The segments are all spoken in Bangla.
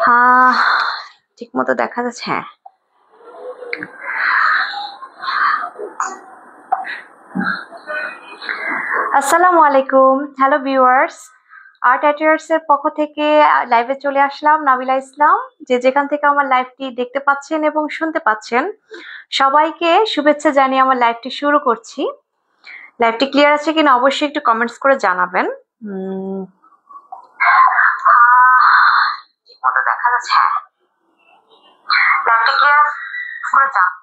হ্যাঁ, ঠিক মতো দেখা যাচ্ছে। হ্যাঁ, আসসালামু আলাইকুম। হ্যালো ভিউয়ার্স, আর্ট অ্যাটিয়ার্স এর পক্ষ থেকে লাইভে চলে আসলাম। নাবিলা ইসলাম। যে যেখান থেকে আমার লাইভটি দেখতে পাচ্ছেন এবং শুনতে পাচ্ছেন, সবাইকে শুভেচ্ছা জানিয়ে আমার লাইভটি শুরু করছি। লাইভটি ক্লিয়ার আছে কিনা অবশ্যই একটু কমেন্টস করে জানাবেন। ঠিকমতো দেখা যাচ্ছে। হ্যাঁ, লাইভটি ক্লিয়ার করে জানাবেন।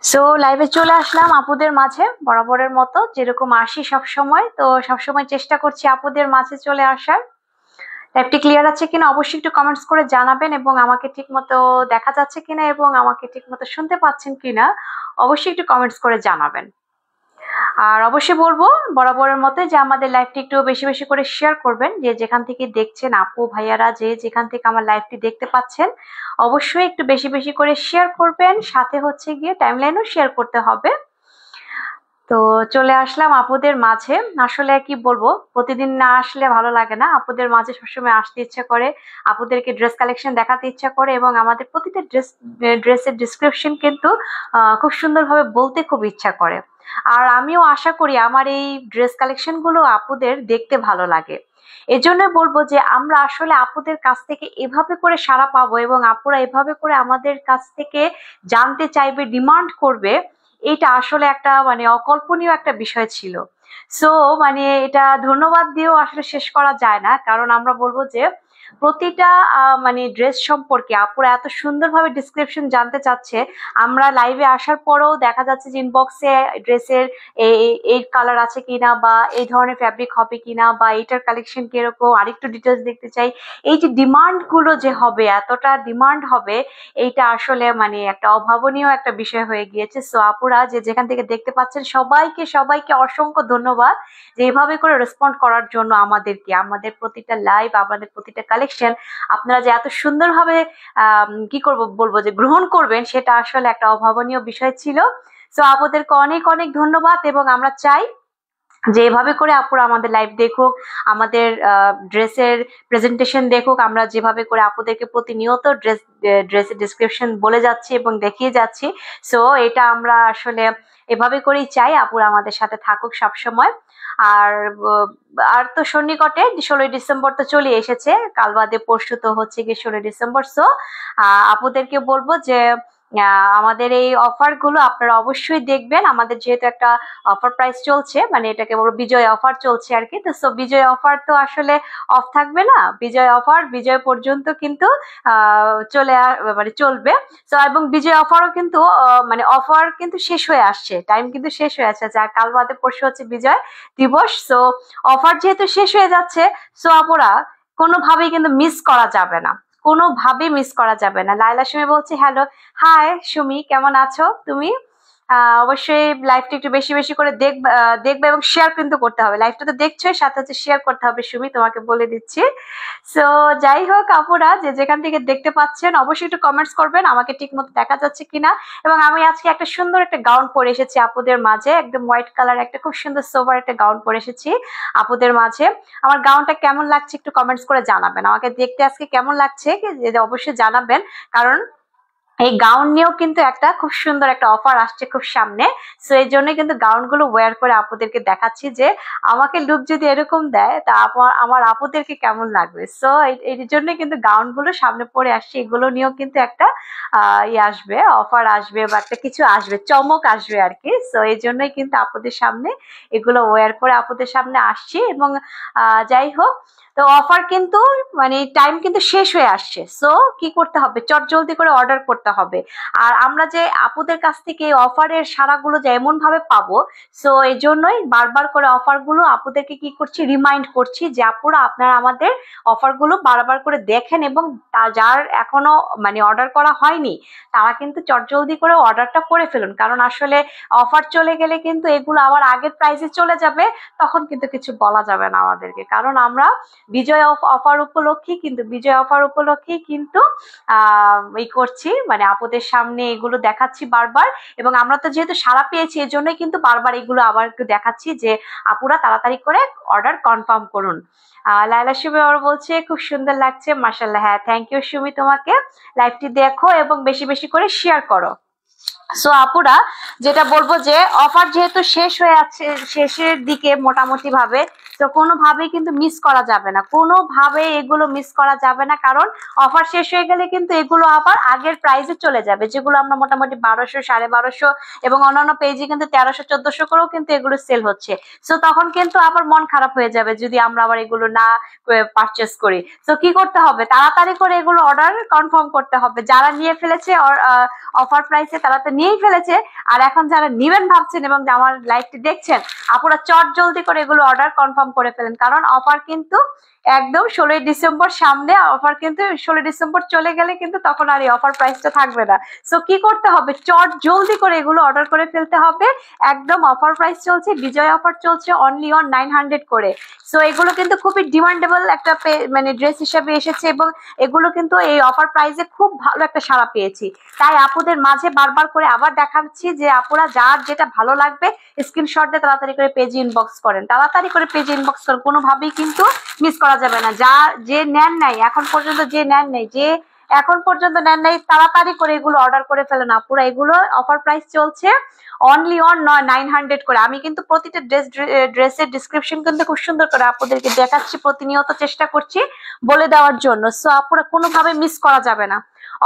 সো লাইভে চলে আসলাম আপুদের মাঝে, বরাবরের মতো যেরকম আসি সবসময়। তো সবসময় চেষ্টা করছি আপুদের মাঝে চলে আসার। লাইভটি ক্লিয়ার আছে কিনা অবশ্যই একটু কমেন্টস করে জানাবেন, এবং আমাকে ঠিকমতো দেখা যাচ্ছে কিনা এবং আমাকে ঠিকমতো শুনতে পাচ্ছেন কিনা অবশ্যই একটু কমেন্টস করে জানাবেন। আর অবশ্যই বলবো বরাবরের মতো যে আমাদের লাইভটি একটু বেশি বেশি করে শেয়ার করবেন। যে যেখান থেকে দেখছেন আপু ভাইয়ারা, যে যেখান থেকে আমার লাইভটি দেখতে পাচ্ছেন, অবশ্যই একটু বেশি বেশি করে শেয়ার করবেন। সাথে হচ্ছে গিয়ে টাইমলাইনও শেয়ার করতে হবে। তো চলে আসলাম আপুদের মাঝে। আসলে কি বলবো, প্রতিদিন না আসলে ভালো লাগে না। আপুদের মাঝে সবসময় আসতে ইচ্ছা করে, আপুদেরকে ড্রেস কালেকশন দেখাতে ইচ্ছা করে, এবং আমাদের প্রতিটা ড্রেসের ডিসক্রিপশন কিন্তু খুব সুন্দরভাবে বলতে খুব ইচ্ছা করে। আর আমিও আশা করি আমার এই ড্রেস কালেকশন গুলো আপুদের দেখতে ভালো লাগে। এজন্য বলবো যে আমরা আসলে আপুদের কাছ থেকে এভাবে করে সাড়া পাবো, এবং আপুরা এভাবে করে আমাদের কাছ থেকে জানতে চাইবে, ডিমান্ড করবে। এটা আসলে একটা মানে অকল্পনীয় একটা বিষয় ছিল। সো মানে এটা ধন্যবাদ দিয়েও আসলে শেষ করা যায় না, কারণ আমরা বলবো যে প্রতিটা মানে ড্রেস সম্পর্কে আপুরা এত সুন্দরভাবে ডিসক্রিপশন জানতে চাচ্ছে। আমরা লাইভে আসার পরেও দেখা যাচ্ছে যে ইনবক্সে ড্রেসের এই কালার আছে কিনা, বা এই ধরনের ফ্যাব্রিক হবে কিনা, বা এইটার কালেকশন কিরকম, আরেকটু ডিটেলস দেখতে চাই। এই যে ডিমান্ড গুলো যে হবে, এতটা ডিমান্ড হবে, এইটা আসলে মানে একটা অভাবনীয় একটা বিষয় হয়ে গিয়েছে। সো আপুরা যে যেখান থেকে দেখতে পাচ্ছেন, সবাইকে সবাইকে অসংখ্য ধন্যবাদ যে এভাবে করে রেসপন্ড করার জন্য আমাদেরকে, আমাদের প্রতিটা লাইভ, আমাদের প্রতিটা কালেকশন আপনারা যে এত সুন্দরভাবে কি করব বলবো যে গ্রহণ করবেন, সেটা আসলে একটা অভাবনীয় বিষয় ছিল। সো আপুদেরকে অনেক অনেক ধন্যবাদ, এবং আমরা চাই যে এভাবে করে আপুরা আমাদের লাইভ দেখুক, আমাদের ড্রেসের প্রেজেন্টেশন দেখুক। আমরা যেভাবে করে আপুদেরকে প্রতিনিয়ত ড্রেসের ডিসক্রিপশন বলে যাচ্ছি এবং দেখিয়ে যাচ্ছি। সো এটা আমরা আসলে এভাবে করেই চাই আপুরা আমাদের সাথে থাকুক সব সময়। আর আর তো সন্নিকটে 16ই ডিসেম্বর তো চলে এসেছে, কাল বাদে পরশু তো হচ্ছে গিয়ে 16ই ডিসেম্বর। সো আপুদেরকে বলবো যে আমাদের এই অফার গুলো আপনারা অবশ্যই দেখবেন। আমাদের যেহেতু একটা অফার প্রাইস চলছে, মানে এটাকে বলবো বিজয় অফার চলছে আর কি। তো সো বিজয় অফার তো আসলে অফ থাকবে না, বিজয় অফার বিজয় পর্যন্ত কিন্তু মানে চলবে। তো এবং বিজয় অফারও কিন্তু মানে অফার কিন্তু শেষ হয়ে আসছে, টাইম কিন্তু শেষ হয়ে আসছে। যা কাল বাদে পরশু হচ্ছে বিজয় দিবস। সো অফার যেহেতু শেষ হয়ে যাচ্ছে, সো আপুরা কোনোভাবেই কিন্তু মিস করা যাবে না, কোনোভাবেই মিস করা যাবে না। লাইলা সুমি বলছি, হ্যালো, হাই সুমি, কেমন আছো তুমি? অবশ্যই লাইভটা একটু বেশি বেশি করে দেখবে এবং শেয়ার কিন্তু করতে হবে। লাইভটা তো দেখছোই, সাথে হচ্ছে শেয়ার করতে হবে সুমি, তোমাকে বলে দিচ্ছি। সো যাই হোক আপুরা যে যেখান থেকে দেখতে পাচ্ছেন, অবশ্যই একটু কমেন্টস করবেন আমাকে ঠিক মতো দেখা যাচ্ছে কিনা। এবং আমি আজকে একটা সুন্দর একটা গাউন পরে এসেছি আপুদের মাঝে, একদম হোয়াইট কালার একটা খুব সুন্দর সোবার একটা গাউন পরে এসেছি আপুদের মাঝে। আমার গাউনটা কেমন লাগছে একটু কমেন্টস করে জানাবেন, আমাকে দেখতে আজকে কেমন লাগছে অবশ্যই জানাবেন। কারণ এই গাউন নিয়েও কিন্তু একটা খুব সুন্দর একটা অফার আসছে খুব সামনে। সো এই জন্য কিন্তু গাউন গুলো ওয়্যার করে আপুদেরকে দেখাচ্ছি যে আমাকে লুক যদি এরকম দেয় তা আমার আপুদেরকে কেমন লাগবে। সো এই জন্য কিন্তু গাউন গুলো সামনে পরে আসছে, এগুলো নিয়েও কিন্তু একটা আসবে, অফার আসবে, বা একটা কিছু আসবে, চমক আসবে আর কি। সো এই জন্যই কিন্তু আপুদের সামনে এগুলো ওয়্যার করে আপুদের সামনে আসছি। এবং যাই হোক, তো অফার কিন্তু মানে টাইম কিন্তু শেষ হয়ে আসছে। সো কি করতে হবে, চট জলদি করে অর্ডার করতে হবে। আর আমরা যে আপুদের কাছ থেকে এই অফারের সারাগুলো যে এমন ভাবে পাবো, সো এই জন্যই বারবার করে অফারগুলো আপুদেরকে কি করছি, রিমাইন্ড করছি যে আপুরা আপনারা আমাদের অফারগুলো বারবার করে দেখেন, এবং যার এখনো মানে অর্ডার করা হয়নি তারা কিন্তু চটজলদি করে অর্ডারটা করে ফেলুন। কারণ আসলে অফার চলে গেলে কিন্তু এগুলো আবার আগের প্রাইসে চলে যাবে, তখন কিন্তু কিছু বলা যাবে না আমাদেরকে। কারণ আমরা বিজয় অফার উপলক্ষে কিন্তু এই করছি, মানে আপুদের সামনে এগুলো দেখাচ্ছি বারবার। এবং আমরা তো যেহেতু সাড়া পেয়েছি এই জন্যই কিন্তু বারবার এগুলো আবার একটু দেখাচ্ছি যে আপুরা তাড়াতাড়ি করে অর্ডার কনফার্ম করুন। লাইলা সুমি আবার বলছে খুব সুন্দর লাগছে, মাশাআল্লাহ। হ্যাঁ, থ্যাংক ইউ সুমি, তোমাকে। লাইভটি দেখো এবং বেশি বেশি করে শেয়ার করো। সো আপুরা, যেটা বলবো যে অফার যেহেতু শেষ হয়ে আছে, শেষের দিকে মোটামুটি ভাবে, তো কোনোভাবেই কিন্তু মিস করা যাবে না, কোনোভাবে এগুলো মিস করা যাবে না। কারণ অফার শেষ হয়ে গেলে কিন্তু এগুলো আবার আগের প্রাইসে চলে যাবে, যেগুলো আমরা মোটামুটি 1200, 1250 এবং অন্যান্য পেজে কিন্তু 1300, 1400 করেও কিন্তু এগুলো সেল হচ্ছে। সো তখন কিন্তু আবার মন খারাপ হয়ে যাবে যদি আমরা আবার এগুলো না পারচেস করি। সো কি করতে হবে, তাড়াতাড়ি করে এগুলো অর্ডার কনফার্ম করতে হবে। যারা নিয়ে ফেলেছে অফার প্রাইসে তারা তো নিয়েই ফেলেছে, আর এখন যারা নিবেন ভাবছেন এবং আমার লাইভটি দেখছেন, আপনারা চট জলদি করে এগুলো অর্ডার কনফার্ম করে ফেলেন। কারণ অফার কিন্তু একদম 16 ডিসেম্বর সামনে, অফার কিন্তু 16 ডিসেম্বর চলে গেলে কিন্তু তখন আর এই অফার প্রাইসটা থাকবে না। সো কি করতে হবে, চট জলদি করে এগুলো অর্ডার করে ফেলতে হবে। একদম অফার প্রাইস চলছে, বিজয় অফার চলছে অনলি অন 900 করে। সো এগুলো কিন্তু খুবই ডিমান্ডেবল একটা মানে ড্রেস হিসেবে এসেছে এবং এগুলো কিন্তু এই অফার প্রাইসে খুব ভালো একটা সাড়া পেয়েছি। তাই আপুদের মাঝে বারবার করে আবার দেখাচ্ছি যে আপুরা যার যেটা ভালো লাগবে স্ক্রিনশট দিয়ে তাড়াতাড়ি করে পেজে ইনবক্স করেন, তাড়াতাড়ি করে পেজে ইনবক্স করেন, কোনোভাবেই কিন্তু মিস করা যাবে না। যে নেন নাই এখন পর্যন্ত, তাড়াতাড়ি করে এগুলো অর্ডার করে ফেলেন আপুরা। এগুলো অফার প্রাইস চলছে অনলি অন 900 করে। আমি কিন্তু প্রতিটা ড্রেসের ডিসক্রিপশন কিন্তু খুব সুন্দর করে আপনাদেরকে দেখাচ্ছি, প্রতিনিয়ত চেষ্টা করছি বলে দেওয়ার জন্য। সো আপুরা কোনোভাবে মিস করা যাবে না,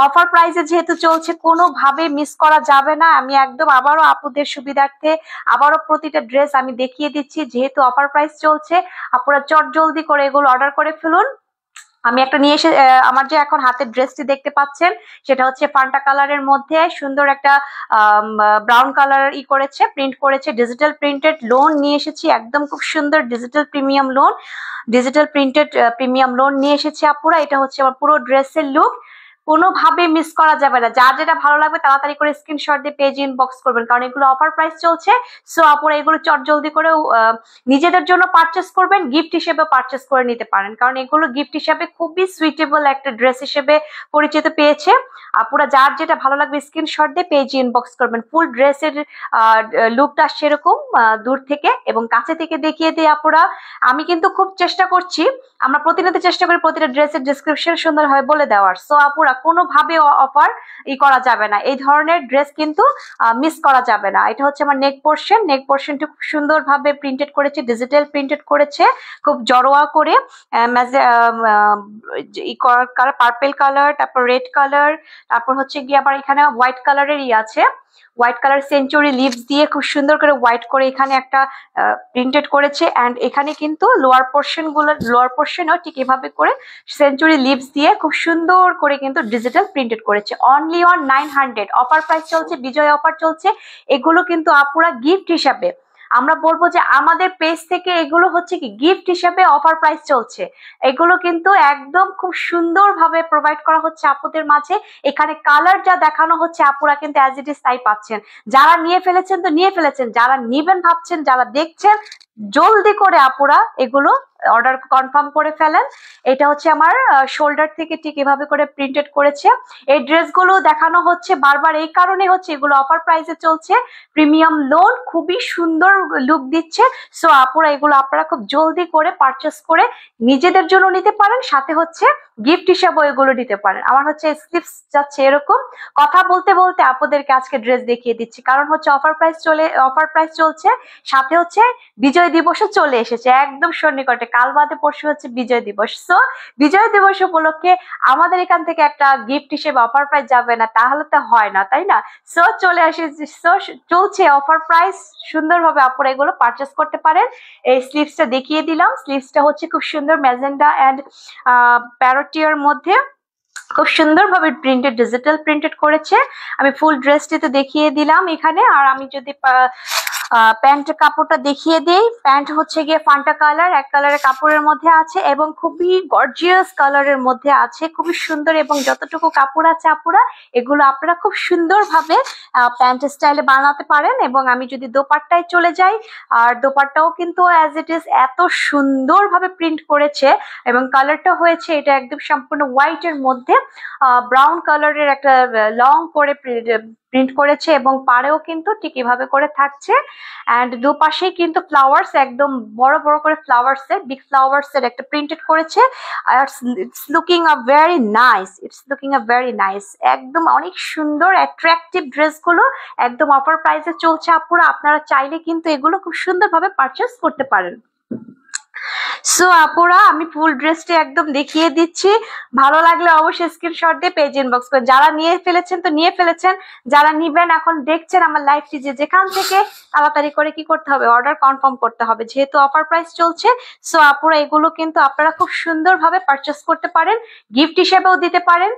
অফার প্রাইসে যেহেতু চলছে কোনোভাবে মিস করা যাবে না। আমি একদম আবারও আপুদের সুবিধার্থে আবারও প্রতিটা ড্রেস আমি দেখিয়ে দিচ্ছি, যেহেতু অফার প্রাইস চলছে আপনারা চট জলদি করে এগুলো অর্ডার করে ফেলুন। আমি একটা নিয়ে এসে, আমার যে এখন হাতের ড্রেসটি দেখতে পাচ্ছেন সেটা হচ্ছে ফান্টা কালারের মধ্যে সুন্দর একটা ব্রাউন কালার করেছে, প্রিন্ট করেছে, ডিজিটাল প্রিন্টেড লোন নিয়ে এসেছি, একদম খুব সুন্দর ডিজিটাল প্রিমিয়াম লোন নিয়ে এসেছি আপুরা। এটা হচ্ছে আমার পুরো ড্রেসের লুক, কোনোভাবে মিস করা যাবে না। যার যেটা ভালো লাগবে তাড়াতাড়ি করে স্ক্রিনশট দিয়ে পেজ ইনবক্স করবেন, কারণ এগুলো অফার প্রাইস চলছে। সো আপনারা এগুলো চট জলদি করে নিজেদের জন্য পারচেস করবেন, গিফট হিসেবে পারচেস করে নিতে পারেন, কারণ এগুলো গিফট হিসেবে খুবই সুইটেবল একটা ড্রেস হিসেবে পরিচিত পেয়েছে। আপনারা যার যেটা ভালো লাগবে স্ক্রিনশট দিয়ে পেজ ইনবক্স করবেন। ফুল ড্রেসের লুকটা সেরকম দূর থেকে এবং কাছে থেকে দেখিয়ে দিই আপুরা। আমি কিন্তু খুব চেষ্টা করছি, আমরা প্রতিনিয়ত চেষ্টা করি প্রতিটা ড্রেসের ডিসক্রিপশন সুন্দরভাবে বলে দেওয়ার। সো আপুরা কোনোভাবে অফার করা যাবে না, এই ধরনের ড্রেস কিন্তু মিস করা যাবে না। এটা হচ্ছে আমার নেক পোর্শনটি খুব সুন্দরভাবে প্রিন্টেড করেছে, ডিজিটাল প্রিন্টেড করেছে, খুব জড়োয়া করে পার্পেল কালার, তারপর রেড কালার, তারপর হচ্ছে গিয়ে আবার এখানে হোয়াইট কালারের আছে, হোয়াইট কালার সেঞ্চুরি লিভস দিয়ে খুব সুন্দর করে হোয়াইট করে এখানে একটা প্রিন্টেড করেছে। অ্যান্ড এখানে কিন্তু লোয়ার পোর্শনও ঠিক এভাবে করে সেঞ্চুরি লিভস দিয়ে খুব সুন্দর করে কিন্তু ডিজিটাল প্রিন্টেড করেছে অনলি অন 900। অফার প্রাইস চলছে, বিজয় অফার চলছে। এগুলো কিন্তু আপুরা গিফট হিসাবে, আমরা বলবো যে আমাদের পেজ থেকে এগুলো হচ্ছে কি গিফট হিসাবে অফার প্রাইস চলছে। এগুলো কিন্তু একদম খুব সুন্দরভাবে প্রোভাইড করা হচ্ছে আপুদের মাঝে। এখানে কালার যা দেখানো হচ্ছে আপুরা কিন্তু অ্যাজ ইট ইজ তাই পাচ্ছেন। যারা নিয়ে ফেলেছেন তো নিয়ে ফেলেছেন, যারা নিবেন ভাবছেন, যারা দেখছেন, জলদি করে আপুরা এগুলো অর্ডার কনফার্ম করে ফেলেন। এটা হচ্ছে আমার শোল্ডার থেকে ঠিক এভাবে করে প্রিন্টেড করেছে। এই ড্রেসগুলো দেখানো হচ্ছে বারবার এই কারণে হচ্ছে এগুলো অফার প্রাইসে চলছে, প্রিমিয়াম লোন, খুবই সুন্দর লুক দিচ্ছে। সো আপুরা এগুলো আপনারা খুব জলদি করে পারচেস করে নিজেদের জন্য নিতে পারেন, সাথে হচ্ছে গিফট হিসাবে এগুলো দিতে পারেন। আমার হচ্ছে স্লিপস যাচ্ছে এরকম, কথা বলতে বলতে আপনাদেরকে আজকে ড্রেস দেখিয়ে দিচ্ছি, কারণ হচ্ছে অফার প্রাইস চলছে, সাথে হচ্ছে বিজয় দিবসও চলে এসেছে একদম সন্নিকটে, কাল বাদে পরশু হচ্ছে বিজয় দিবস। সো বিজয় দিবস উপলক্ষে আমাদের এখান থেকে একটা গিফট হিসেবে অফার প্রাইস যাবে না, তাহলে তো হয় না, তাই না? সো চলে আসে, সো চলছে অফার প্রাইস, সুন্দরভাবে আপনারা এগুলো পারচেস করতে পারেন। এই স্লিভসটা দেখিয়ে দিলাম, স্লিভসটা হচ্ছে খুব সুন্দর ম্যাজেন্ডা অ্যান্ড প্যারোটিয়ার মধ্যে খুব সুন্দরভাবে ডিজিটাল প্রিন্টেড করেছে। আমি ফুল ড্রেসটিতে দেখিয়ে দিলাম এখানে। আর আমি যদি প্যান্ট কাপড়টা দেখিয়ে দেই। প্যান্ট হচ্ছে গিয়ে ফান্টা কালার, এক কালারের কাপড়ের মধ্যে আছে এবং খুবই গর্জিয়াস কালারের মধ্যে আছে, খুবই সুন্দর। এবং যতটুকু কাপড় আছে আপুরা, এগুলো আপনারা খুব সুন্দরভাবে প্যান্ট স্টাইলে বানাতে পারেন। এবং আমি যদি দোপাট্টায় চলে যাই, আর দোপাট্টাও কিন্তু অ্যাজ ইট ইজ এত সুন্দরভাবে প্রিন্ট করেছে এবং কালারটা হয়েছে এটা একদম সম্পূর্ণ হোয়াইট এর মধ্যে ব্রাউন কালারের একটা লং করে প্রিন্ট করেছে এবং পাড়েও কিন্তু ঠিক এভাবে করে থাকছে। এন্ড দুপাশেই কিন্তু ফ্লাওয়ার্স, একদম বড় বড় করে ফ্লাওয়ার্স এর, বিগ ফ্লাওয়ার্স এর একটা প্রিন্টেড করেছে। It's looking a very nice, it's looking a very nice. একদম অনেক সুন্দর অ্যাট্রাকটিভ ড্রেসগুলো একদম অফার প্রাইসে চলছে আপুরা, আপনারা চাইলে কিন্তু এগুলো খুব সুন্দরভাবে পারচেস করতে পারেন। সো আপুরা, আমি ফুল ড্রেসটি একদম দেখিয়ে দিচ্ছি, ভালো লাগলে অবশ্যই স্ক্রিনশট দিয়ে পেজ ইনবক্স করেন। যারা নিয়ে ফেলেছেন তো নিয়ে ফেলেছেন, যারা নিবেন এখন দেখছেন আমার লাইভটি, যেখান থেকে তাড়াতাড়ি করে কি করতে হবে, অর্ডার কনফার্ম করতে হবে, যেহেতু অফার প্রাইস চলছে। সো আপুরা, এগুলো কিন্তু আপনারা খুব সুন্দরভাবে পারচেস করতে পারেন, গিফট হিসেবেও দিতে পারেন,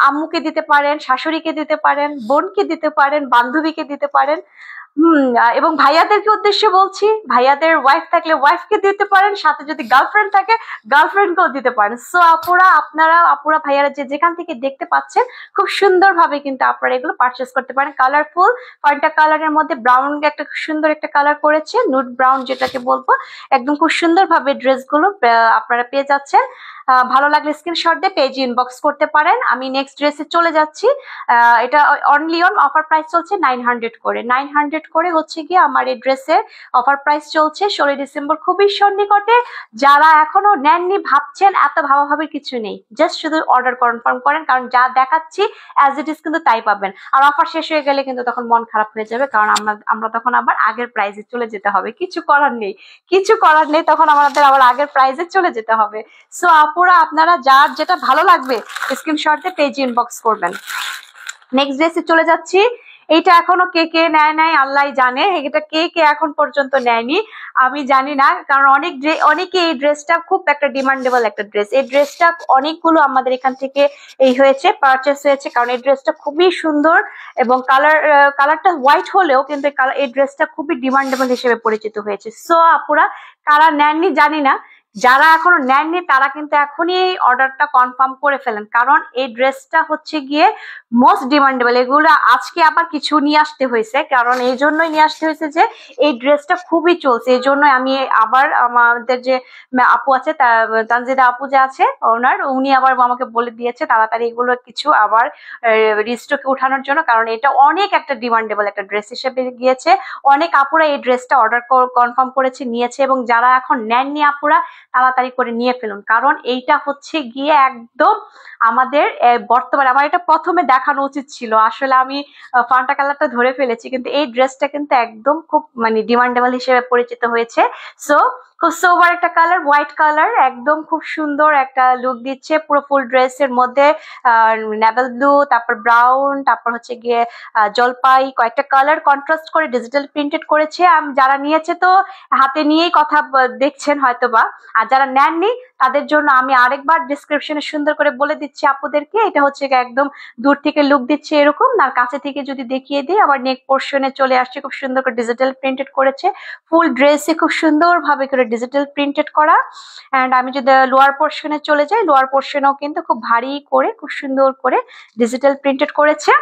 আম্মুকে দিতে পারেন, শাশুড়িকে দিতে পারেন, বোনকে দিতে পারেন, বান্ধবীকে দিতে পারেন। এবং ভাইয়াদেরকে উদ্দেশ্যে বলছি, ভাইয়াদের ওয়াইফ থাকলে ওয়াইফকে দিতে পারেন, সাথে যদি গার্লফ্রেন্ড থাকে গার্লফ্রেন্ডকেও দিতে পারেন। সো আপুরা ভাইয়ারা যেখান থেকে দেখতে পাচ্ছেন, খুব সুন্দরভাবে কিন্তু আপনারা এগুলো পারচেস করতে পারেন। কালারফুল ফান্টা কালারের মধ্যে ব্রাউন একটা খুব সুন্দর একটা কালার করেছে, নুড ব্রাউন যেটাকে বলবো, একদম খুব সুন্দরভাবে ড্রেসগুলো আপনারা পেয়ে যাচ্ছেন। ভালো লাগলে স্ক্রিনশট দিয়ে পেজ ইনবক্স করতে পারেন। আমি নেক্সট ড্রেসে চলে যাচ্ছি। এটা অনলি অন অফার প্রাইস চলছে 900 করে, 900 করে হচ্ছে গিয়ে আমার এই ড্রেসের অফার প্রাইস চলছে 16 ডিসেম্বর, খুবই সন্নিকটে। যারা এখনো নেননি ভাবছেন, এত ভাবাভাবির কিছু নেই, জাস্ট শুধু অর্ডার কনফার্ম করেন, কারণ যা দেখাচ্ছি অ্যাজ ইট ইজ কিন্তু তাই পাবেন। আর অফার শেষ হয়ে গেলে কিন্তু তখন মন খারাপ হয়ে যাবে, কারণ আমরা তখন আবার আগের প্রাইসে চলে যেতে হবে, কিছু করার নেই, কিছু করার নেই, তখন আমাদের আবার আগের প্রাইসে চলে যেতে হবে। সো আপুরা, আপনারা যার যেটা ভালো লাগবে স্ক্রিনশট দিয়ে পেজ ইনবক্স করবেন। নেক্সট ড্রেসে চলে যাচ্ছি। এইটা এখনো কে কে নেয় নাই আল্লাহ জানে, এটা কে কে এখন পর্যন্ত নেয়নি আমি জানি না, কারণ অনেকে এই ড্রেসটা খুব একটা ডিমান্ডেবল একটা ড্রেস। এই ড্রেসটা অনেকগুলো আমাদের এখান থেকে এই হয়েছে, পারচেস হয়েছে, কারণ এই ড্রেসটা খুবই সুন্দর এবং কালারটা হোয়াইট হলেও কিন্তু এই ড্রেসটা খুবই ডিমান্ডেবল হিসেবে পরিচিত হয়েছে। সো আপুরা, কারা নেননি জানি না, যারা এখনো নেননি তারা কিন্তু এখনই এই অর্ডারটা কনফার্ম করে ফেলেন, কারণ এই ড্রেসটা হচ্ছে গিয়ে মোস্ট ডিমান্ডেবল। এগুলো আজকে আবার কিছু নিয়ে আসতে হয়েছে, কারণ এই জন্যই নিয়ে আসতে হয়েছে যে এই ড্রেসটা খুবই চলছে। এই জন্য আমি আবার আমাদের যে আপু আছে, তানজিদা আপু যে আছে ওনার, উনি আবার আমাকে বলে দিয়েছে তাড়াতাড়ি এগুলো কিছু আবার রিস্টকে উঠানোর জন্য, কারণ এটা অনেক একটা ডিমান্ডেবল একটা ড্রেস হিসেবে গিয়েছে। অনেক আপুরা এই ড্রেসটা অর্ডার কনফার্ম করেছে, নিয়েছে, এবং যারা এখন নেননি আপুরা তাড়াতাড়ি করে নিয়ে ফেলুন, কারণ এইটা হচ্ছে গিয়ে একদম আমাদের বর্তমানে, আমার এটা প্রথমে দেখানো উচিত ছিল, আসলে আমি ফান্টা কালারটা ধরে ফেলেছি, কিন্তু এই ড্রেসটা কিন্তু একদম খুব মানে ডিমান্ডেবল হিসেবে পরিচিত হয়েছে। সো খুব সোবার একটা কালার, হোয়াইট কালার, একদম খুব সুন্দর একটা লুক দিচ্ছে পুরো ফুল ড্রেসের মধ্যে। নেভেল ব্লু, তারপর ব্রাউন, তারপর হচ্ছে গিয়ে জলপাই, কয়েকটা কালার কন্ট্রাস্ট করে ডিজিটাল প্রিন্টেড করেছে। যারা নিয়েছে তো হাতে নিয়েই কথা দেখছেন হয়তোবা, আর যারা নেননি তাদের জন্য আমি আরেকবার ডিসক্রিপশনে সুন্দর করে বলে দিচ্ছি আপুদেরকে, এটা হচ্ছে একদম দূর থেকে লুক দিচ্ছে এরকম, আর কাছে থেকে যদি দেখিয়ে দিই, আবার নেক পোর্শনে চলে আসছে, খুব সুন্দর করে ডিজিটাল প্রিন্টেড করেছে, ফুল ড্রেসে খুব সুন্দর ভাবে করে ডিজিটাল প্রিন্টেড করা। এন্ড আমি যদি লোয়ার পোর্শনে চলে যাই, লোয়ার পোর্শনেও কিন্তু খুব ভারী করে খুব সুন্দর করে ডিজিটাল প্রিন্টেড করেছে।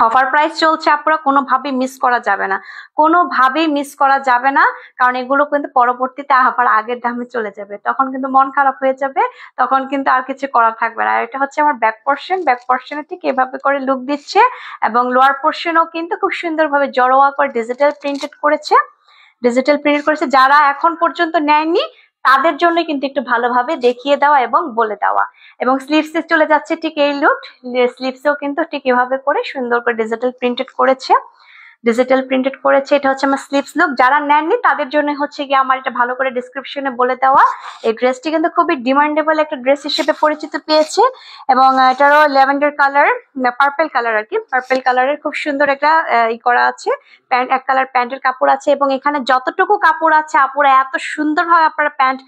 অফার প্রাইস চলছে আপনারা কোনোভাবেই মিস করা যাবে না, কোনোভাবেই মিস করা যাবে না, কারণ এগুলো কিন্তু পরবর্তীতে আবার আগের দামে চলে যাবে, তখন কিন্তু মন খারাপ হয়ে যাবে, তখন কিন্তু আর কিছু করা থাকবে না। আর এটা হচ্ছে আমার ব্যাক পোর্শন, ব্যাক পোর্শনে ঠিক এভাবে করে লুক দিচ্ছে, এবং লোয়ার পোর্শনেও কিন্তু খুব সুন্দরভাবে জড়োয়া করে ডিজিটাল প্রিন্টেড করেছে, ডিজিটাল প্রিন্ট করেছে। যারা এখন পর্যন্ত নেয়নি তাদের জন্য কিন্তু একটু ভালোভাবে দেখিয়ে দেওয়া এবং বলে দেওয়া। এবং স্লিভসে চলে যাচ্ছে ঠিক এই লুক, স্লিভসেও কিন্তু ঠিক এভাবে করে সুন্দর করে ডিজিটাল প্রিন্টেড করেছে, ডিজিটাল প্রিন্টেড করেছে। এটা হচ্ছে আমার স্লিভস লুক। যারা নেননি তাদের জন্য হচ্ছে গিয়ে আমার এটা ভালো করে ডিসক্রিপশনে বলে দেওয়া। এই ড্রেসটি কিন্তু খুবই ডিমান্ডেবল একটা ড্রেস হিসেবে পরিচিত পেয়েছে, এবং এটারও ল্যাভেন্ডার কালার, পার্পেল কালার আর কি, পার্পেল কালারের খুব সুন্দর একটা ই করা আছে, প্যান্ট এক কালার প্যান্টের কাপড় আছে, এবং এখানে যতটুকু কাপড় আছে আপুরা এত সুন্দরভাবে আপনারা প্যান্ট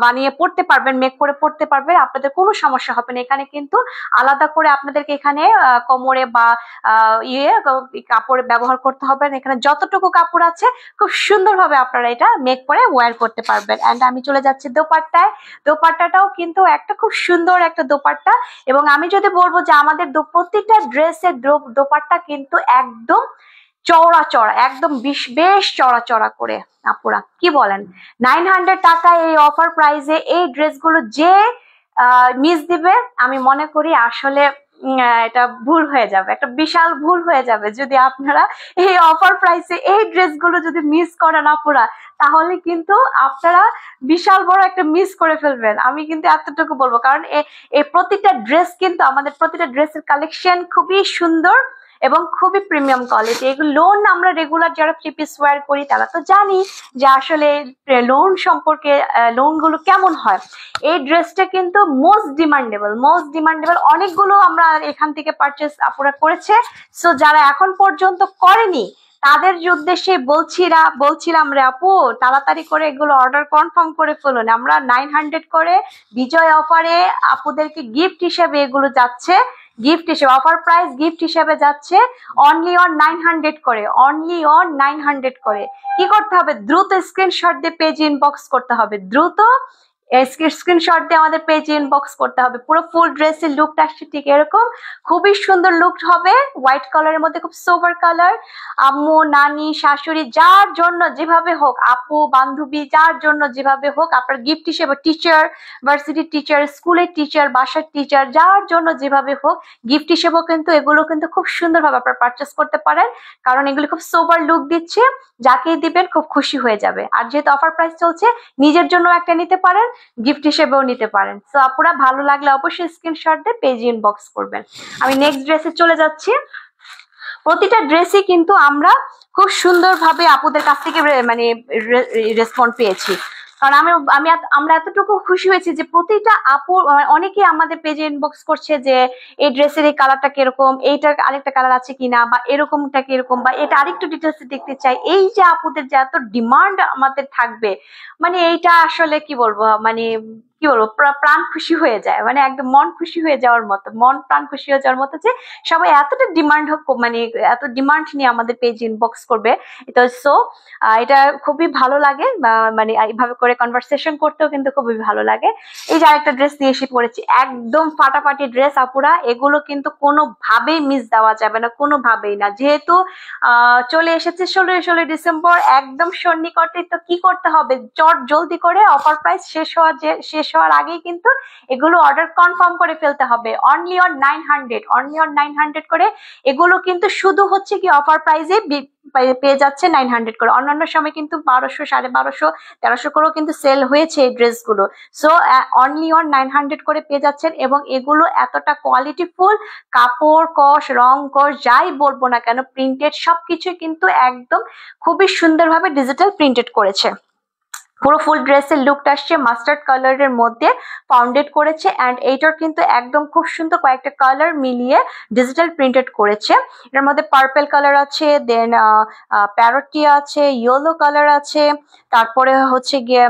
বানিয়ে পড়তে পারবেন, মেক করে পড়তে পারবেন, আপনাদের কোনো সমস্যা হবে না। এখানে কিন্তু আলাদা করে আপনাদেরকে এখানে কোমরে বা কাপড় ব্যবহার করতে হবে না। এখানে যতটুকু কাপড় আছে খুব সুন্দরভাবে আপনারা এটা মেক করে ওয়্যার করতে পারবেন। এন্ড আমি চলে যাচ্ছি দোপাট্টায়। দোপাট্টাটাও কিন্তু একটা খুব সুন্দর একটা দোপাট্টা, এবং আমি যদি বলবো যে আমাদের প্রত্যেকটা ড্রেসের দোপাট্টা কিন্তু একদম চওড়া চওড়া, একদম বেশ চওড়া চওড়া করে। আপুরা কি বলেন? 900 টাকায় এই অফার প্রাইসে এই ড্রেসগুলো যে মিস দিবে, আমি মনে করি আসলে এটা ভুল হয়ে যাবে, একটা বিশাল ভুল হয়ে যাবে যদি আপনারা এই অফার প্রাইসে এই ড্রেসগুলো যদি মিস করেন আপুরা, তাহলে কিন্তু আপনারা বিশাল বড় একটা মিস করে ফেলবেন। আমি কিন্তু এতটুকু বলবো, কারণ এই প্রতিটা ড্রেস কিন্তু আমাদের প্রতিটা ড্রেসের কালেকশন খুবই সুন্দর এবং খুবই প্রিমিয়াম কোয়ালিটি। এগুলো লোন আমরা রেগুলার যারা থ্রি পিস ওয়্যার করি তারা তো জানি যে আসলে লোন সম্পর্কে, লোন গুলো কেমন হয়। এই ড্রেসটা কিন্তু মোস্ট ডিমান্ডেবল, অনেকগুলো আমরা এখান থেকে পারচেস আপুরা করেছে। সো যারা এখন পর্যন্ত করেনি তাদের উদ্দেশ্যে বলছিলাম রে আপু, তাড়াতাড়ি করে এগুলো অর্ডার কনফার্ম করে ফেলুন। আমরা 900 করে বিজয় অফারে আপুদেরকে গিফট হিসেবে এগুলো যাচ্ছে, গিফট হিসেবে অফার প্রাইস গিফট হিসেবে যাচ্ছে অনলি অন 900 করে, অনলি অন 900 করে। কি করতে হবে? দ্রুত স্ক্রিনশট দিয়ে পেজ ইনবক্স করতে হবে, দ্রুত স্ক্রিনশট দিয়ে আমাদের পেজে ইনবক্স করতে হবে। পুরো ফুল ড্রেসের লুকটা আসছে ঠিক এরকম, খুবই সুন্দর লুক হবে, হোয়াইট কালারের মধ্যে খুব সোবার কালার। আম্মু, নানি, শাশুড়ি যার জন্য যেভাবে হোক, আপু, বান্ধবী যার জন্য যেভাবে হোক, আপনার গিফট হিসেবে টিচার, ভার্সিটির টিচার, স্কুলের টিচার, বাসার টিচার, যার জন্য যেভাবে হোক গিফট হিসেবেও কিন্তু এগুলো কিন্তু খুব সুন্দরভাবে আপনারা পারচেস করতে পারেন, কারণ এগুলো খুব সোবার লুক দিচ্ছে, যাকেই দিবেন খুব খুশি হয়ে যাবে। আর যেহেতু অফার প্রাইস চলছে, নিজের জন্য একটা নিতে পারেন, গিফট হিসেবেও নিতে পারেন। সো আপুরা ভালো লাগলে অবশ্যই স্ক্রিনশট দিয়ে পেজে ইনবক্স করবেন। আমি নেক্সট ড্রেসে চলে যাচ্ছি। প্রতিটা ড্রেসই কিন্তু আমরা খুব সুন্দরভাবে আপুদের কাছ থেকে মানে রেসপন্ড পেয়েছি, কারণ আমরা এতটুকু খুশি হয়েছি যে প্রতিটা আপু, অনেকে আমাদের পেজে ইনবক্স করছে যে এই ড্রেসের এই কালারটা কিরকম, এইটার আরেকটা কালার আছে কিনা, বা এরকমটা কিরকম, বা এটা আরেকটু ডিটেলসে দেখতে চাই। এই যে আপুদের যে এত ডিমান্ড আমাদের থাকবে, মানে এইটা আসলে কি বলবো, মানে কি বলবো, প্রাণ খুশি হয়ে যায়, মানে একদম মন খুশি হয়ে যাওয়ার মতো, মন প্রাণ খুশি হয়ে যাওয়ার মতো যে সবাই এতটা ডিমান্ড হোক, মানে এত ডিমান্ড নিয়ে আমাদের পেজ ইনবক্স করবে। তো সো এটা খুবই ভালো লাগে, মানে এইভাবে করে কনভারসেশন করতেও কিন্তু খুবই ভালো লাগে। এই যে আরেকটা ড্রেস নিয়ে এসে পড়েছি, একদম ফাটাফাটি ড্রেস আপুরা, এগুলো কিন্তু কোনোভাবেই মিস দেওয়া যাবে না, কোনোভাবেই না। যেহেতু চলে এসেছে 16 ডিসেম্বর, একদম সন্নিকটে, তো কি করতে হবে, চট জলদি করে অফার প্রাইস শেষ হওয়ার আগেই কিন্তু এগুলো অর্ডার কনফার্ম করে ফেলতে হবে। অনলি অন 900 করে এগুলো কিন্তু শুধু হচ্ছে কি অফার প্রাইসে পেয়ে যাচ্ছে 900 করে। অন্যান্য সময় কিন্তু 1200, 1250, 1300 করেও কিন্তু সেল হয়েছে এই ড্রেসগুলো। সো অনলি অন 900 করে পেয়ে যাচ্ছেন, এবং এগুলো এতটা কোয়ালিটিফুল, কাপড় কস, রং কস, যাই বলবো না কেন, প্রিন্টেড সবকিছু কিন্তু একদম খুবই সুন্দরভাবে ডিজিটাল প্রিন্টেড করেছে। পুরো ফুল ড্রেসের লুকটা আসছে মাস্টার্ড কালারের মধ্যে ফাউন্ডেড করেছে, এন্ড এইটার কিন্তু একদম খুব সুন্দর কয়েকটা কালার মিলিয়ে ডিজিটাল প্রিন্টেড করেছে। এর মধ্যে পার্পল কালার আছে, দেন প্যারোটি আছে, ইয়েলো কালার আছে, তারপরে হচ্ছে গিয়ে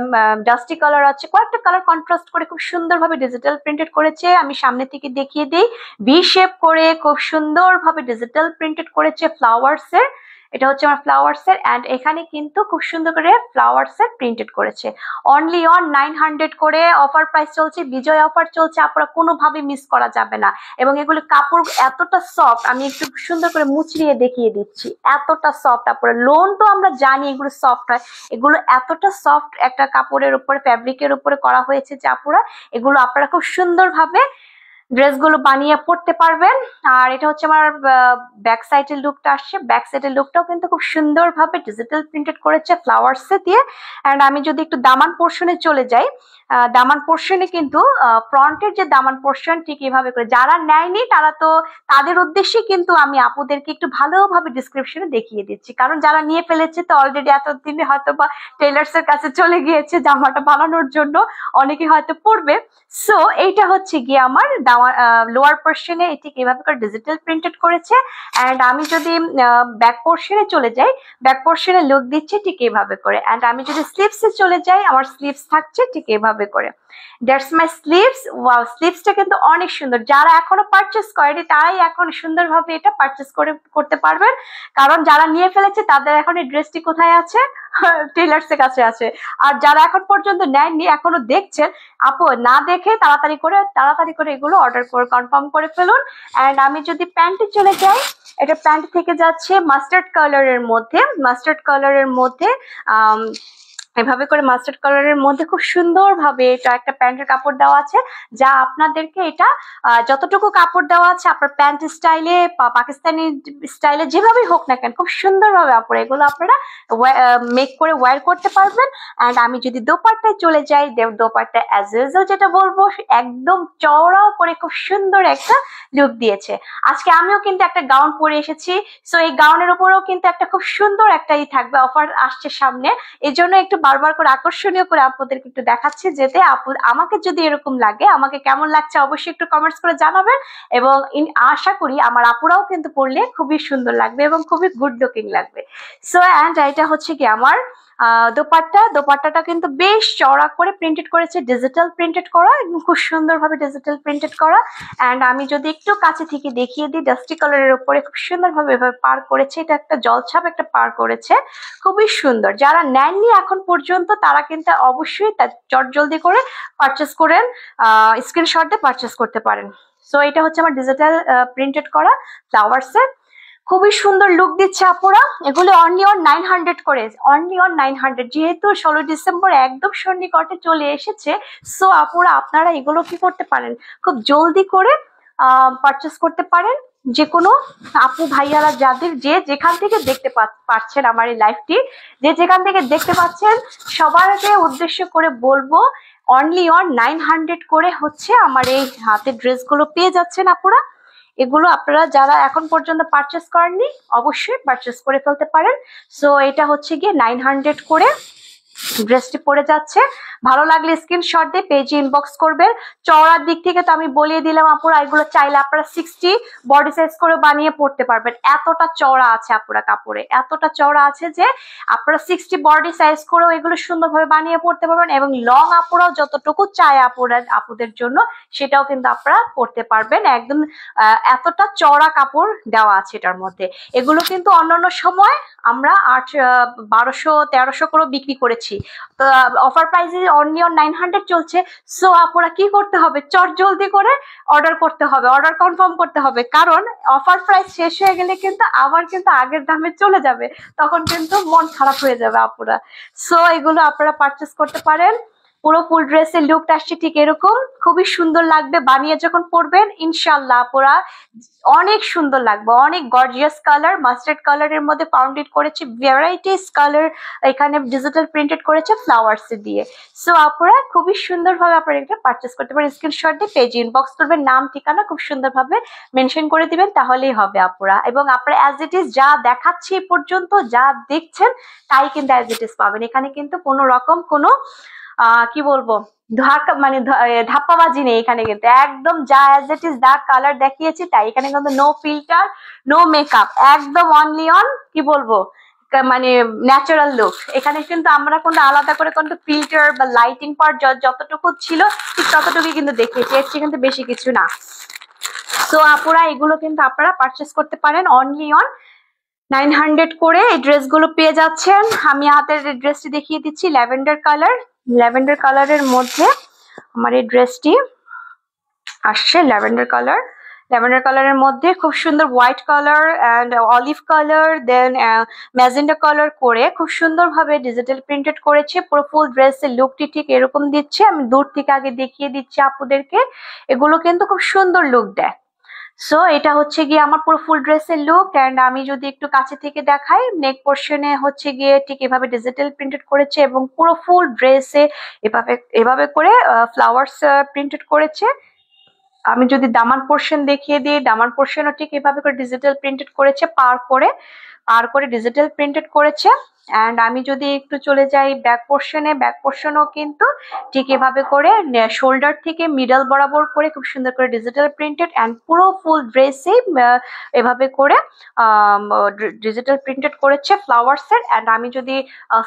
ডাস্টি কালার আছে, কয়েকটা কালার কন্ট্রাস্ট করে খুব সুন্দরভাবে ডিজিটাল প্রিন্টেড করেছে। আমি সামনে থেকে দেখিয়ে দিই, ভি শেপ করে খুব সুন্দরভাবে ডিজিটাল প্রিন্টেড করেছে ফ্লাওয়ার্স এর। এটা হচ্ছে আমার ফ্লাওয়ার্স এর, এন্ড এখানে কিন্তু খুব সুন্দর করে ফ্লাওয়ার্স এর প্রিন্টেড করেছে। অনলি অন 900 করে অফার প্রাইস চলছে, বিজয় অফার চলছে, আপনারা কোনোভাবে মিস করা যাবে না। এবং এগুলো কাপড় এতটা সফট, আমি একটু সুন্দর করে মুচড়িয়ে দেখিয়ে দিচ্ছি, এতটা সফট। আপনারা লোন তো আমরা জানি এগুলো সফট হয়, এগুলো এতটা সফট একটা কাপড়ের উপরে, ফ্যাব্রিকের উপরে করা হয়েছে যে আপুরা এগুলো আপনারা খুব সুন্দরভাবে ড্রেসগুলো বানিয়ে পড়তে পারবেন। আর এটা হচ্ছে আমার ব্যাক সাইডের লুকটা আসছে, ব্যাক সাইডের লুকটাও কিন্তু খুব সুন্দরভাবে ডিজিটাল প্রিন্টেড করেছে ফ্লাওয়ার্স দিয়ে। এন্ড আমি যদি একটু দামান পোর্শনে চলে যাই, দামান পোর্শনে কিন্তু ফ্রন্টের যে দামান পোর্শন ঠিক এভাবে করে, যারা নেয়নি তারা তো তাদের উদ্দেশ্যে কিন্তু আমি আপুদেরকে একটু ভালোভাবে ডিসক্রিপশনে দেখিয়ে দিচ্ছি, কারণ যারা নিয়ে ফেলেছে তো অলরেডি এতদিনে হয়তো বা টেলার্স এর কাছে চলে গিয়েছে জামাটা বানানোর জন্য, অনেকে হয়তো পড়বে। সো এইটা হচ্ছে গিয়ে আমার লোয়ার পোর্শনে ঠিক এভাবে করে ডিজিটাল প্রিন্টেড করেছে। অ্যান্ড আমি যদি ব্যাক পোর্শনে চলে যাই, ব্যাক পোর্শনে লুক দিচ্ছে ঠিক এভাবে করে। অ্যান্ড আমি যদি স্লিভসে চলে যাই, আমার স্লিভস থাকছে ঠিক এভাবে করে। That's my sleeves. ওয়াও, স্লিভসটা কিন্তু অনেক সুন্দর। যারা এখনো পারচেস করেনি তারাই এখন সুন্দরভাবে এটা পারচেস করতে পারবেন, কারণ যারা নিয়ে ফেলেছে তাদের এখন এই ড্রেসটি কোথায় আছে? টেলার্স এর কাছে আছে। আর যারা এখন পর্যন্ত নেননি, এখনো দেখছেন, আপু না দেখে তাড়াতাড়ি করে এগুলো অর্ডার করে কনফার্ম করে ফেলুন। অ্যান্ড আমি যদি প্যান্টে চলে যাই, এটা প্যান্ট থেকে যাচ্ছে মাস্টার্ড কালারের মধ্যে এভাবে করে মাস্টার্ড কালারের মধ্যে খুব সুন্দরভাবে এটা একটা প্যান্টের কাপড় দেওয়া আছে, যা আপনাদেরকে এটা যতটুকু কাপড় দেওয়া আছে আপনার প্যান্ট স্টাইলে পাকিস্তানি স্টাইলে যেভাবেই হোক না কেন খুব সুন্দরভাবে এগুলো আপনারা মেক করে ওয়্যার করতে পারবেন। অ্যান্ড আমি যদি দোপাট্টায় চলে যাই, দোপাট্টা অ্যাজ ইউজুয়াল যেটা বলবো, একদম চওড়াও করে খুব সুন্দর একটা লুক দিয়েছে। আজকে আমিও কিন্তু একটা গাউন পরে এসেছি, সো এই গাউনের উপরেও কিন্তু একটা খুব সুন্দর একটা থাকবে, অফার আসছে সামনে। এই জন্য একটু বারবার করে আকর্ষণীয় করে আপনাদেরকে একটু দেখাচ্ছি, যেতে আমাকে যদি এরকম লাগে, আমাকে কেমন লাগছে অবশ্যই একটু কমেন্টস করে জানাবেন। এবং আশা করি আমার আপুরাও কিন্তু পরলে খুবই সুন্দর লাগবে এবং খুবই গুড লুকিং লাগবে। সো অ্যান্ড এটা হচ্ছে কি আমার দোপাট্টাটা কিন্তু বেশ চওড়া করে প্রিন্টেড করেছে, ডিজিটাল প্রিন্টেড করা, খুব সুন্দরভাবে ডিজিটাল প্রিন্টেড করা। অ্যান্ড আমি যদি একটু কাছে থেকে দেখিয়ে দিই, ডাস্টি কালারের উপরে খুব সুন্দরভাবে এভাবে পার করেছে। এটা একটা জলছাপ একটা পার করেছে, খুবই সুন্দর। যারা নেননি এখন পর্যন্ত তারা কিন্তু অবশ্যই চটজলদি করে পারচেস করেন, স্ক্রিনশট দিয়ে পারচেস করতে পারেন। সো এটা হচ্ছে আমার ডিজিটাল প্রিন্টেড করা ফ্লাওয়ার্সের, খুবই সুন্দর লুক দিচ্ছে আপুরা। এগুলো অনলি অন 900 করে, অনলি অন 900। যেহেতু 16 ডিসেম্বর একদম সন্নিকটে চলে এসেছে, সো আপুরা আপনারা এগুলো কি করতে পারেন, খুব জলদি করে পারচেস করতে পারেন। যে কোনো আপু ভাইয়ারা যাদের যে যেখান থেকে দেখতে পাচ্ছেন আমার এই লাইভটি, যে যেখান থেকে দেখতে পাচ্ছেন, সবারকে উদ্দেশ্য করে বলবো অনলি অন 900 করে হচ্ছে আমার এই হাতের ড্রেসগুলো পেয়ে যাচ্ছেন আপুরা। এগুলো আপনারা যারা এখন পর্যন্ত পারচেস করেননি অবশ্যই পারচেস করে ফেলতে পারেন। সো এটা হচ্ছে গিয়ে 900 করে ড্রেসটি পরে যাচ্ছে। ভালো লাগলে স্ক্রিনশট দিয়ে পেজে ইনবক্স করবেন। চওড়ার দিক থেকে তো আমি বলিয়ে দিলাম আপুরা, এগুলো চাইলে আপনারা 60 বডি সাইজ করে বানিয়ে পড়তে পারবেন। এতটা চওড়া আছে আপুরা কাপড়ে, এতটা চওড়া আছে যে আপনারা 60 বডি সাইজ করেও এগুলো সুন্দরভাবে বানিয়ে পড়তে পারবেন। এবং লং আপুরাও যতটুকু চায় আপুদের জন্য সেটাও কিন্তু আপনারা পড়তে পারবেন। একদম এতটা চওড়া কাপড় দেওয়া আছে এটার মধ্যে। এগুলো কিন্তু অন্যান্য সময় আমরা 1200-1300 করে বিক্রি করেছি, তো অফার প্রাইসে অনলি অন 900 চলছে। সো আপনারা কি করতে হবে, চট জলদি করে অর্ডার করতে হবে, অর্ডার কনফার্ম করতে হবে, কারণ অফার প্রাইস শেষ হয়ে গেলে কিন্তু আবার কিন্তু আগের দামে চলে যাবে, তখন কিন্তু মন খারাপ হয়ে যাবে আপুরা। সো এগুলো আপনারা পারচেস করতে পারেন। পুরো ফুল ড্রেসের লুকটা আসছে ঠিক এরকম, খুবই সুন্দর লাগবে বানিয়ে যখন পরবেন ইনশাল্লাহ আপুরা, অনেক সুন্দর লাগবে। অনেক গর্জিয়াস কালার, মাস্টার্ড কালারের মধ্যে ফাউন্ডেড করেছে, ভ্যারাইটিস কালার এখানে ডিজিটাল প্রিন্টেড করেছে ফ্লাওয়ার্স দিয়ে। সো আপুরা খুবই সুন্দরভাবে আপনারা এটা পারচেস করতে পারেন। স্ক্রিনশট দিয়ে পেজে ইনবক্স করবেন, নাম ঠিকানা খুব সুন্দরভাবে মেনশন করে দিবেন, তাহলেই হবে আপুরা। এবং আপনারা অ্যাজ ইট ইজ যা দেখাচ্ছি এ পর্যন্ত, যা দেখছেন তাই কিন্তু অ্যাজ ইট ইজ পাবেন। এখানে কিন্তু কোনো রকম কোনো কি বলবো ধাপ্পাবাজি নেই এখানে, কিন্তু একদম যা অ্যাজ ইট ইজ যা কালার দেখিয়েছি তাই। এখানে কিন্তু নো ফিল্টার, নো মেকআপ, একদম অনলি অন কি বলবো ন্যাচারাল লুক। এখানে কিন্তু আমরা কোনো আলাদা করে কোনো ফিল্টার বা লাইটিং পার্ট যতটুকু ছিল ঠিক ততটুকুই কিন্তু দেখিয়েছি, এর চেয়ে কিন্তু বেশি কিছু না। সো আপুরা এগুলো কিন্তু আপনারা পারচেস করতে পারেন অনলি অন 900 করে এই ড্রেসগুলো পেয়ে যাচ্ছেন। আমি হাতের ড্রেসটি দেখিয়ে দিচ্ছি, ল্যাভেন্ডার কালারের মধ্যে আমার এই ড্রেসটি আসছে। ল্যাভেন্ডার কালারের মধ্যে খুব সুন্দর white colour and olive colour, then magenta colour করে খুব সুন্দরভাবে ডিজিটাল প্রিন্টেড করেছে। পুরো ফুল ড্রেসের লুকটি ঠিক এরকম দিচ্ছে। আমি দূর থেকে আগে দেখিয়ে দিচ্ছি আপুদেরকে, এগুলো কিন্তু খুব সুন্দর লুক দেয়। সো এটা হচ্ছে গিয়ে আমার পুরো ফুল ড্রেসের লুক। অ্যান্ড আমি যদি একটু কাছে থেকে দেখাই, নেক পোর্শনে হচ্ছে গিয়ে ঠিক এভাবে ডিজিটাল প্রিন্টেড করেছে এবং পুরো ফুল ড্রেসে এভাবে করে ফ্লাওয়ার্স প্রিন্টেড করেছে। আমি যদি দামান পোর্শন দেখিয়ে দিই, দামান পোর্শনও ঠিক এভাবে করে ডিজিটাল প্রিন্টেড করেছে, পার করে ডিজিটাল প্রিন্টেড করেছে। অ্যান্ড আমি যদি একটু চলে যাই ব্যাক পোর্শনে, ব্যাক পোর্শনও কিন্তু ঠিক এভাবে করে শোল্ডার থেকে মিডল বরাবর করে খুব সুন্দর করে ডিজিটাল প্রিন্টেড অ্যান্ড পুরো ফুল ড্রেসে এভাবে করে ডিজিটাল প্রিন্টেড করেছে ফ্লাওয়ার্সের। অ্যান্ড আমি যদি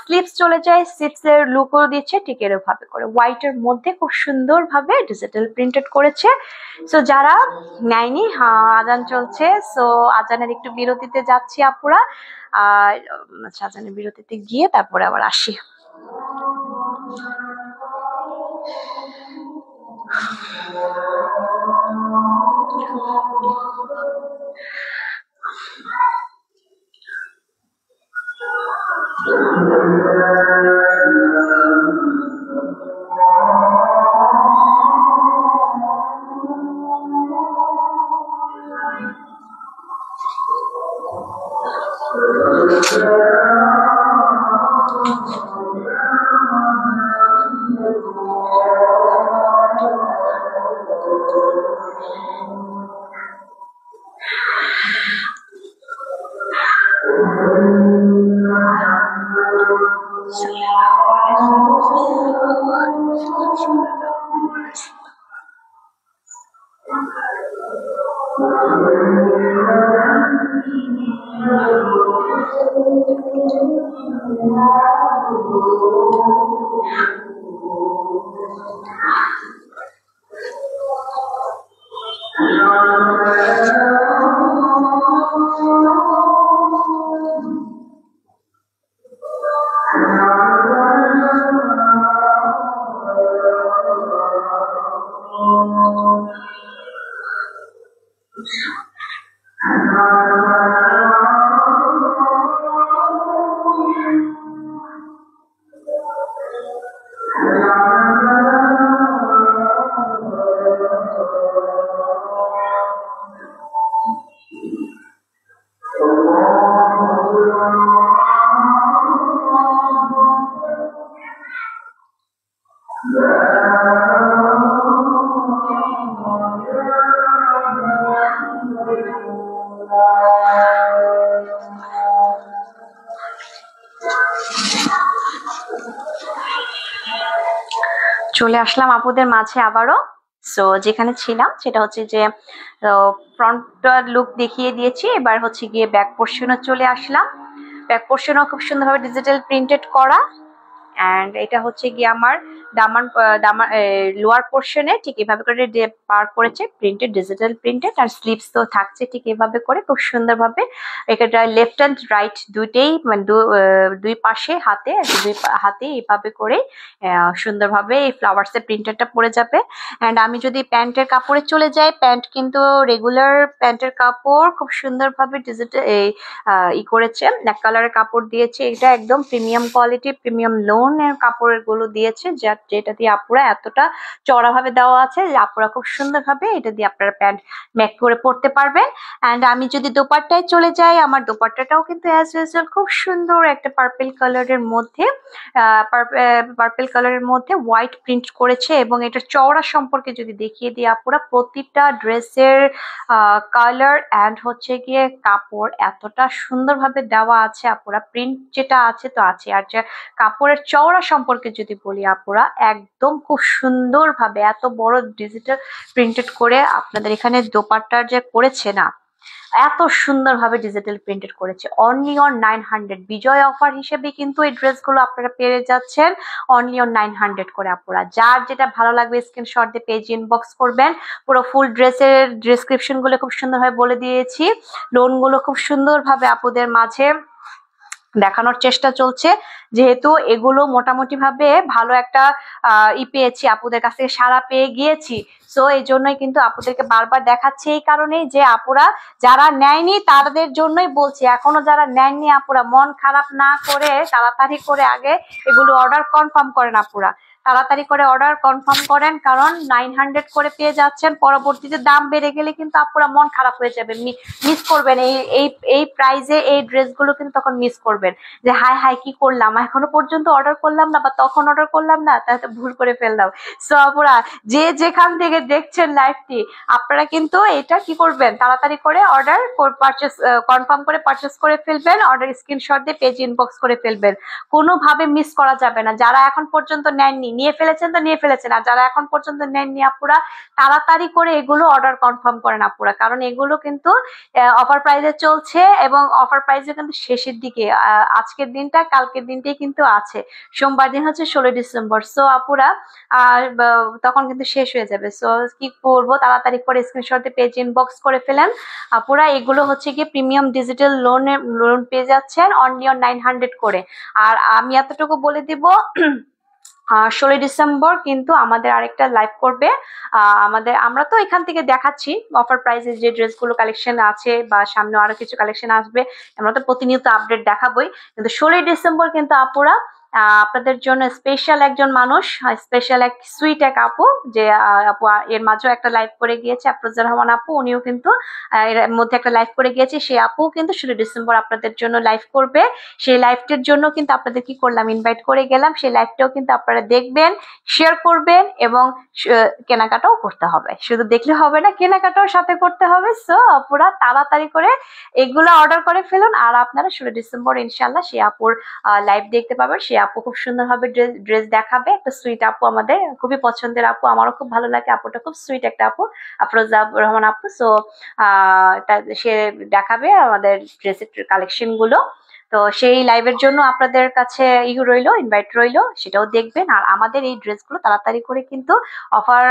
স্লিভস চলে যাই, স্লিভসের লুকও দিচ্ছে ঠিক এরভাবে করে হোয়াইটের মধ্যে খুব সুন্দরভাবে ডিজিটাল প্রিন্টেড করেছে। সো যারা নেয়নি, আজান চলছে, সো আজানের একটু বিরতিতে যাচ্ছি আপুরা। আর আচ্ছা, আজানের বিরতিতে গিয়ে তারপরে আবার আসি। চলে আসলাম আপুদের মাঝে আবারও। সো যেখানে ছিলাম সেটা হচ্ছে যে ফ্রন্ট লুক দেখিয়ে দিয়েছি, এবার হচ্ছে গিয়ে ব্যাক পোর্শনও চলে আসলাম। ব্যাক পোর্শনও খুব সুন্দরভাবে ডিজিটাল প্রিন্টেড করা। অ্যান্ড এটা হচ্ছে গিয়ে আমার দামান লোয়ার পোর্শনে ঠিক এভাবে করে পার করেছে প্রিন্টেড, ডিজিটাল প্রিন্টেড। আর স্লিভস তো থাকছে ঠিক এভাবে করে খুব সুন্দরভাবে। এটা লেফট অ্যান্ড রাইট দুইটাই, মানে দুই পাশে হাতে এইভাবে করে সুন্দরভাবে এই ফ্লাওয়ার্সের প্রিন্টেডটা পড়ে যাবে। অ্যান্ড আমি যদি প্যান্টের কাপড়ে চলে যাই, প্যান্ট কিন্তু রেগুলার প্যান্টের কাপড় খুব সুন্দরভাবে ডিজিটাল করেছে, এক কালারের কাপড় দিয়েছে। এটা একদম প্রিমিয়াম কোয়ালিটি, প্রিমিয়াম লোনের কাপড়ের গুলো দিয়েছে, যেটা দিয়ে আপুরা এতটা চড়া ভাবে দেওয়া আছে যে আপুরা খুব সুন্দরভাবে এটা দিয়ে আপনারা প্যান্ট মেক করে পরতে পারবেন। অ্যান্ড আমি যদি দোপাট্টায় চলে যাই, আমার দোপাট্টাটাও কিন্তু অ্যাজ ইউজুয়াল খুব সুন্দর একটা পার্পল কালারের মধ্যে হোয়াইট প্রিন্ট করেছে। এবং এটার চওড়া সম্পর্কে যদি দেখিয়ে দিই আপুরা, প্রতিটা ড্রেসের কালার অ্যান্ড হচ্ছে গিয়ে কাপড় এতটা সুন্দরভাবে দেওয়া আছে আপুরা, প্রিন্ট যেটা আছে তো আছে। আর যে কাপড়ের চওড়া সম্পর্কে যদি বলি আপুরা, একদম খুব সুন্দরভাবে এত বড় ডিজিটাল প্রিন্টেড করে আপনাদের এখানে দোপাট্টার যে করেছে না, এত সুন্দরভাবে ডিজিটাল প্রিন্টেড করেছে। অনলি অন 900 বিজয় অফার হিসেবে কিন্তু এই ড্রেসগুলো আপনারা পেয়ে যাচ্ছেন অনলি অন 900 করে। আপুরা যার যেটা ভালো লাগবে স্ক্রিনশট দিয়ে পেজ ইনবক্স করবেন। পুরো ফুল ড্রেসের ডেসক্রিপশন গুলো খুব সুন্দরভাবে বলে দিয়েছি, লোনগুলো খুব সুন্দরভাবে আপুদের মাঝে দেখানোর চেষ্টা চলছে, যেহেতু এগুলো মোটামুটি ভাবে ভালো একটা পেয়েছি, আপুদের কাছ থেকে সাড়া পেয়ে গিয়েছি। সো এই জন্যই কিন্তু আপুদেরকে বারবার দেখাচ্ছি, এই কারণেই যে আপুরা যারা নেয়নি তাদের জন্যই বলছি। এখনো যারা নেননি আপুরা মন খারাপ না করে তাড়াতাড়ি করে আগে এগুলো অর্ডার কনফার্ম করেন আপুরা। তাড়াতাড়ি করে অর্ডার কনফার্ম করেন, কারণ 900 করে পেয়ে যাচ্ছেন। পরবর্তীতে দাম বেড়ে গেলে কিন্তু আপুরা মন খারাপ হয়ে যাবে, মিস করবেন এই এই এই প্রাইজে এই ড্রেসগুলো কিন্তু তখন মিস করবেন যে হাই হাই কি করলাম, এখনো পর্যন্ত অর্ডার করলাম না বা তখন অর্ডার করলাম না, তাহলে ভুল করে ফেললাম। সো আপুরা যে যেখান থেকে দেখছেন লাইভটি, আপনারা কিন্তু এটা কি করবেন, তাড়াতাড়ি করে অর্ডার পারচেস কনফার্ম করে পারচেস করে ফেলবেন, অর্ডার স্ক্রিনশট দিয়ে পেজ ইনবক্স করে ফেলবেন। কোনোভাবে মিস করা যাবে না। যারা এখন পর্যন্ত নেননি, নিয়ে ফেলেছেন তো নিয়ে ফেলেছেন, আর যারা এখন পর্যন্ত নেননি আপুরা তাড়াতাড়ি করে এগুলো অর্ডার কনফার্ম করেন আপুরা, কারণ এগুলো কিন্তু অফার প্রাইসে চলছে এবং অফার প্রাইসে কিন্তু শেষের দিকে, আজকের দিনটা কালকের দিনটাই কিন্তু আছে, সোমবার দিন হচ্ছে 16 ডিসেম্বর। সো আপুরা তখন কিন্তু শেষ হয়ে যাবে। সো কি করবো, তাড়াতাড়ি করে স্ক্রিনশট দিয়ে পেজ ইনবক্স করে ফেলেন আপুরা। এগুলো হচ্ছে কি প্রিমিয়াম ডিজিটাল লোন পেয়ে যাচ্ছেন অনলি অন 900 করে। আর আমি এতটুকু বলে দিব 16 ডিসেম্বর কিন্তু আমাদের আরেকটা লাইভ করবে। আমরা তো এখান থেকে দেখাচ্ছি অফার প্রাইসে যে ড্রেসগুলো কালেকশন আছে বা সামনে আরো কিছু কালেকশন আসবে, আমরা তো প্রতিনিয়ত আপডেট দেখাবোই। কিন্তু 16 ডিসেম্বর কিন্তু আপুরা আপনাদের জন্য স্পেশাল একজন মানুষ, স্পেশাল এক সুইট এক আপু, যে আপু এর মাঝেও একটা লাইভ করে গিয়েছে, আফরোজা রহমান আপু, উনিও কিন্তু এর মধ্যে একটা লাইভ করে গিয়েছে। সেই আপু কিন্তু 16 ডিসেম্বর আপনাদের জন্য লাইভ করবে। সেই লাইভটির জন্য কিন্তু আপনাদের কি করলাম, ইনভাইট করে গেলাম। সেই লাইভটাও কিন্তু আপনারা দেখবেন, শেয়ার করবেন এবং কেনাকাটাও করতে হবে। শুধু দেখলে হবে না, কেনাকাটাও সাথে করতে হবে। সো আপুরা তাড়াতাড়ি করে এগুলো অর্ডার করে ফেলুন, আর আপনারা 16 ডিসেম্বর ইনশাল্লাহ সেই আপুর লাইভ দেখতে পাবেন। সেই আপু খুব সুন্দর ভাবে ড্রেস দেখাবে, একটা সুইট আপু, আমাদের খুবই পছন্দের আপু, আমারও খুব ভালো লাগে আপুটা, খুব সুইট একটা আপু, আফরোজা রহমান আপু। সো সে দেখাবে আমাদের ড্রেসের কালেকশন গুলো। তো সেই লাইভের জন্য আপনাদের কাছে রইলো, ইনভাইট রইলো, সেটাও দেখবেন। আর আমাদের এই ড্রেসগুলো তাড়াতাড়ি করে কিন্তু অফার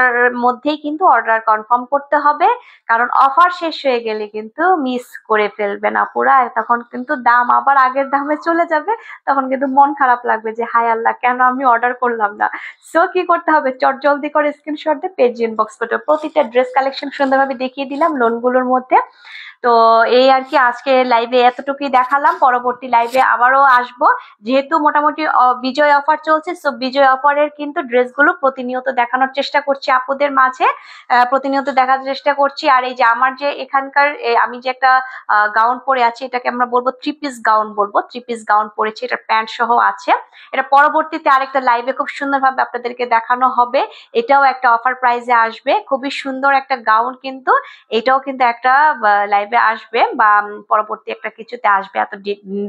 মধ্যেই কিন্তু অর্ডার কনফার্ম করতে হবে, কারণ অফার শেষ হয়ে গেলে কিন্তু মিস করে ফেলবেন আপুরা, তখন কিন্তু দাম আবার আগের দামে চলে যাবে, তখন কিন্তু মন খারাপ লাগবে যে হায় আল্লাহ কেন আমি অর্ডার করলাম না। সো কি করতে হবে, চট জলদি করে স্ক্রিনশট দিয়ে পেজ ইনবক্স করতে হবে। প্রতিটা ড্রেস কালেকশন সুন্দরভাবে দেখিয়ে দিলাম লোনগুলোর মধ্যে। তো এই আর কি, আজকে লাইভে এতটুকুই দেখালাম, পরবর্তী লাইভে আবারও আসবো। যেহেতু মোটামুটি বিজয় অফার চলছে, সো বিজয় অফারের কিন্তু ড্রেসগুলো প্রতিনিয়ত দেখানোর চেষ্টা করছি আপুদের মাঝে, প্রতিনিয়ত দেখার চেষ্টা করছি। আর এই যে আমার যে এখানকার আমি যে একটা গাউন পরে আছি, এটাকে আমরা বলবো থ্রি পিস গাউন বলবো, থ্রি পিস গাউন পরেছি, এটা প্যান্ট সহ আছে। এটা পরবর্তীতে আরেকটা লাইভে খুব সুন্দরভাবে আপনাদেরকে দেখানো হবে। এটাও একটা অফার প্রাইসে আসবে, খুবই সুন্দর একটা গাউন কিন্তু, এটাও কিন্তু একটা লাইভে আসবে বা পরবর্তী একটা কিছুতে আসবে, এত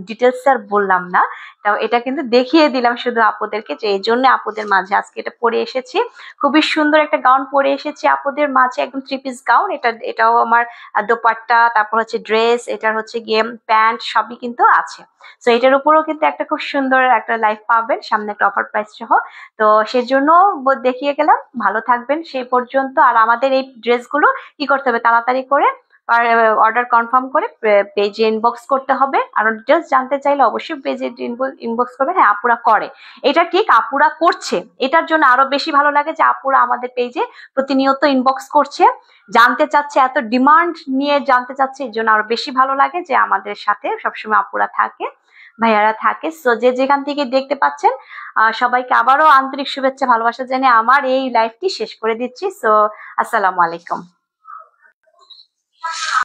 ডিটেলস আর বললাম না। তাও এটা কিন্তু দেখিয়ে দিলাম শুধু আপুদেরকে, যে এই জন্য আপুদের মাঝে আজকে এটা পরে এসেছি। খুবই সুন্দর একটা গাউন পরে এসেছি আপুদের মাঝে, একদম থ্রি পিস গাউন। এটাও আমার দোপাট্টা, তারপর হচ্ছে ড্রেস, এটার হচ্ছে গিয়ে প্যান্ট, সবই কিন্তু আছে। তো এটার উপরেও কিন্তু একটা খুব সুন্দর একটা লাইভ পাবেন সামনে, একটা অফার প্রাইস সহ। তো সেজন্য দেখিয়ে গেলাম, ভালো থাকবেন সেই পর্যন্ত। আর আমাদের এই ড্রেসগুলো কি করতে হবে, তাড়াতাড়ি করে অর্ডার কনফার্ম করে পেজে ইনবক্স করতে হবে। আর ডিটেলস জানতে চাইলে অবশ্যই পেজে ইনবক্স করবে। হ্যাঁ আপুরা করে, এটা ঠিক, আপুরা করছে, এটার জন্য আরো বেশি ভালো লাগে যে আপুরা আমাদের পেজে প্রতিনিয়ত ইনবক্স করছে, জানতে চাচ্ছে, এত ডিমান্ড নিয়ে জানতে চাচ্ছে, এই জন্য আরো বেশি ভালো লাগে যে আমাদের সাথে সবসময় আপুরা থাকে, ভাইয়ারা থাকে। সো যে যেখান থেকে দেখতে পাচ্ছেন সবাইকে আবারও আন্তরিক শুভেচ্ছা ভালোবাসা জানিয়ে আমার এই লাইভটি শেষ করে দিচ্ছি। সো আসসালামু আলাইকুম।